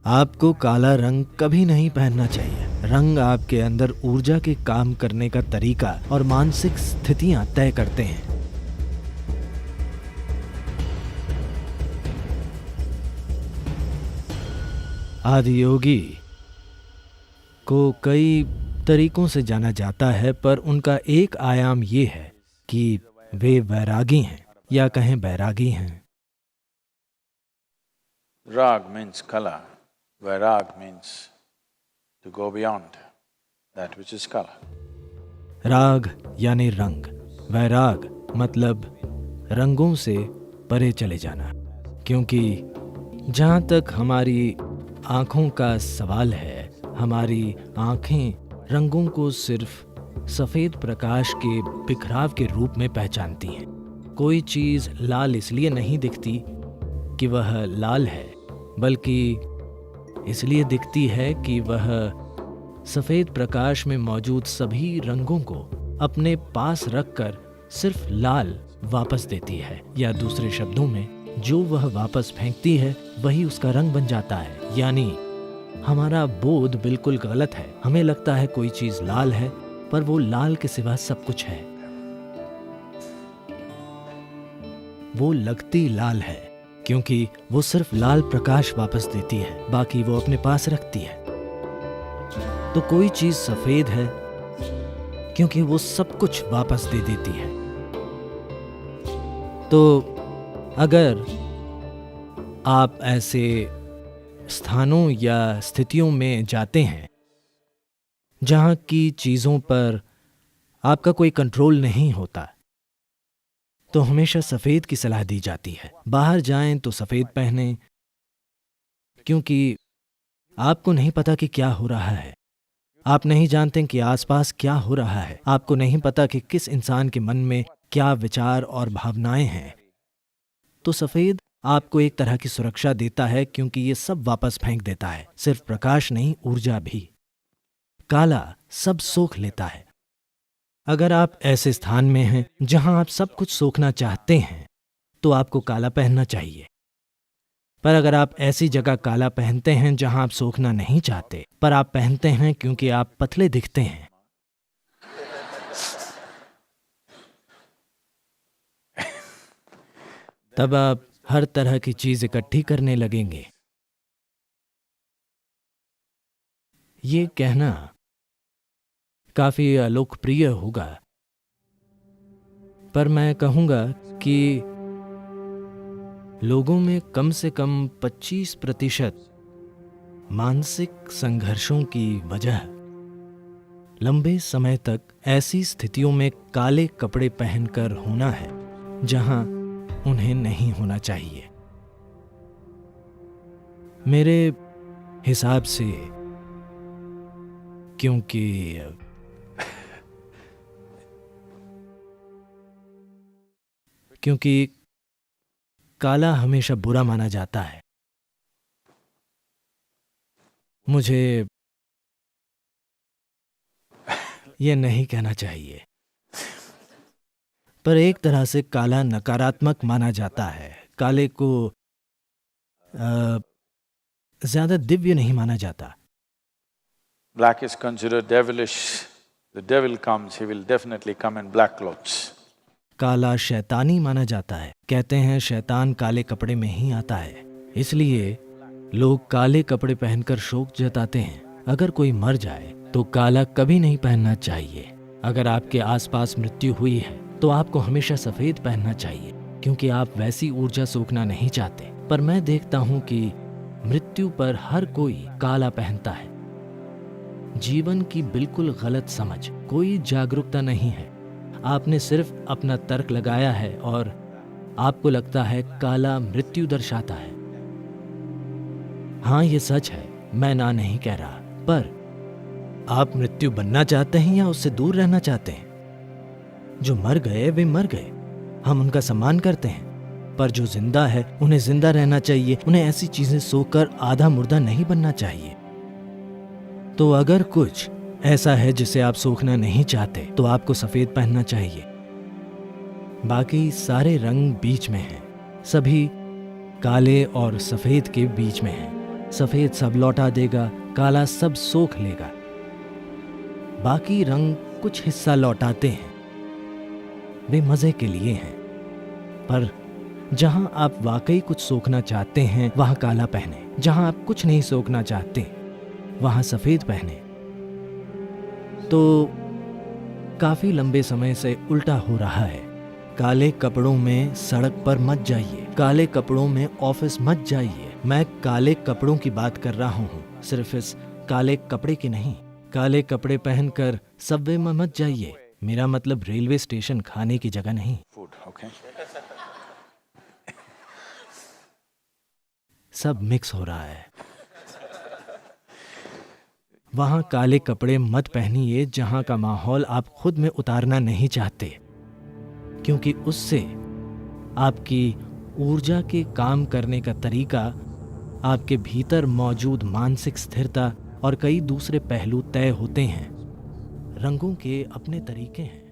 आपको काला रंग कभी नहीं पहनना चाहिए। रंग आपके अंदर ऊर्जा के काम करने का तरीका और मानसिक स्थितियां तय करते हैं। आदियोगी को कई तरीकों से जाना जाता है, पर उनका एक आयाम ये है कि वे वैरागी हैं या कहें बैरागी हैं। Rag means color, Vairag means to go beyond that which is color. राग यानी रंग, वैराग मतलब रंगों से परे चले जाना। क्योंकि जहाँ तक हमारी आँखों का सवाल है, हमारी आँखें रंगों को सिर्फ सफ़ेद प्रकाश के बिखराव के रूप में पहचानती हैं। कोई चीज़ लाल इसलिए नहीं दिखती कि वह लाल है, बल्कि इसलिए दिखती है कि वह सफ़ेद प्रकाश में मौजूद सभी रंगों को अपने पास रखकर सिर्फ लाल वापस देती है, या दूसरे शब्दों में जो वह वापस फेंकती है वही उसका रंग बन जाता है। यानी हमारा बोध बिल्कुल गलत है। हमें लगता है कोई चीज़ लाल है, पर वो लाल के सिवा सब कुछ है। वो लगती लाल है क्योंकि वो सिर्फ लाल प्रकाश वापस देती है, बाकी वो अपने पास रखती है। तो कोई चीज सफेद है क्योंकि वो सब कुछ वापस दे देती है। तो अगर आप ऐसे स्थानों या स्थितियों में जाते हैं जहां की चीजों पर आपका कोई कंट्रोल नहीं होता, तो हमेशा सफेद की सलाह दी जाती है। बाहर जाएं तो सफेद पहनें, क्योंकि आपको नहीं पता कि क्या हो रहा है। आप नहीं जानते कि आसपास क्या हो रहा है। आपको नहीं पता कि किस इंसान के मन में क्या विचार और भावनाएं हैं। तो सफेद आपको एक तरह की सुरक्षा देता है, क्योंकि ये सब वापस फेंक देता है, सिर्फ प्रकाश नहीं, ऊर्जा भी। काला सब सोख लेता है। अगर आप ऐसे स्थान में हैं जहां आप सब कुछ सोखना चाहते हैं, तो आपको काला पहनना चाहिए। पर अगर आप ऐसी जगह काला पहनते हैं जहां आप सोखना नहीं चाहते, पर आप पहनते हैं क्योंकि आप पतले दिखते हैं, तब आप हर तरह की चीज इकट्ठी करने लगेंगे। ये कहना काफी लोकप्रिय होगा, पर मैं कहूंगा कि लोगों में कम से कम 25% मानसिक संघर्षों की वजह लंबे समय तक ऐसी स्थितियों में काले कपड़े पहनकर होना है जहां उन्हें नहीं होना चाहिए। मेरे हिसाब से, क्योंकि काला हमेशा बुरा माना जाता है। मुझे यह नहीं कहना चाहिए, पर एक तरह से काला नकारात्मक माना जाता है। काले को ज्यादा दिव्य नहीं माना जाता। Black is considered devilish. The devil comes, he will definitely come in black clothes. काला शैतानी माना जाता है। कहते हैं शैतान काले कपड़े में ही आता है, इसलिए लोग काले कपड़े पहनकर शोक जताते हैं। अगर कोई मर जाए तो काला कभी नहीं पहनना चाहिए। अगर आपके आसपास मृत्यु हुई है तो आपको हमेशा सफेद पहनना चाहिए, क्योंकि आप वैसी ऊर्जा सोखना नहीं चाहते। पर मैं देखता हूं कि मृत्यु पर हर कोई काला पहनता है। जीवन की बिल्कुल गलत समझ, कोई जागरूकता नहीं है। आपने सिर्फ अपना तर्क लगाया है और आपको लगता है काला मृत्यु दर्शाता है। हाँ, ये सच है, मैं ना नहीं कह रहा, पर आप मृत्यु बनना चाहते हैं या उससे दूर रहना चाहते हैं? जो मर गए वे मर गए, हम उनका सम्मान करते हैं, पर जो जिंदा है उन्हें जिंदा रहना चाहिए। उन्हें ऐसी चीजें सोकर आधा मुर्दा नहीं बनना चाहिए। तो अगर कुछ ऐसा है जिसे आप सोखना नहीं चाहते, तो आपको सफेद पहनना चाहिए। बाकी सारे रंग बीच में हैं, सभी काले और सफेद के बीच में हैं। सफेद सब लौटा देगा, काला सब सोख लेगा। बाकी रंग कुछ हिस्सा लौटाते हैं, वे मजे के लिए हैं। पर जहां आप वाकई कुछ सोखना चाहते हैं वहां काला पहने, जहां आप कुछ नहीं सोखना चाहते वहां सफेद पहने। तो काफी लंबे समय से उल्टा हो रहा है। काले कपड़ों में सड़क पर मत जाइए, काले कपड़ों में ऑफिस मत जाइए। मैं काले कपड़ों की बात कर रहा हूँ, सिर्फ इस काले कपड़े की नहीं। काले कपड़े पहनकर सबवे में मत जाइए, मेरा मतलब रेलवे स्टेशन खाने की जगह नहीं। Food, okay? सब मिक्स हो रहा है। वहां काले कपड़े मत पहनिए जहां का माहौल आप खुद में उतारना नहीं चाहते, क्योंकि उससे आपकी ऊर्जा के काम करने का तरीका, आपके भीतर मौजूद मानसिक स्थिरता और कई दूसरे पहलू तय होते हैं। रंगों के अपने तरीके हैं।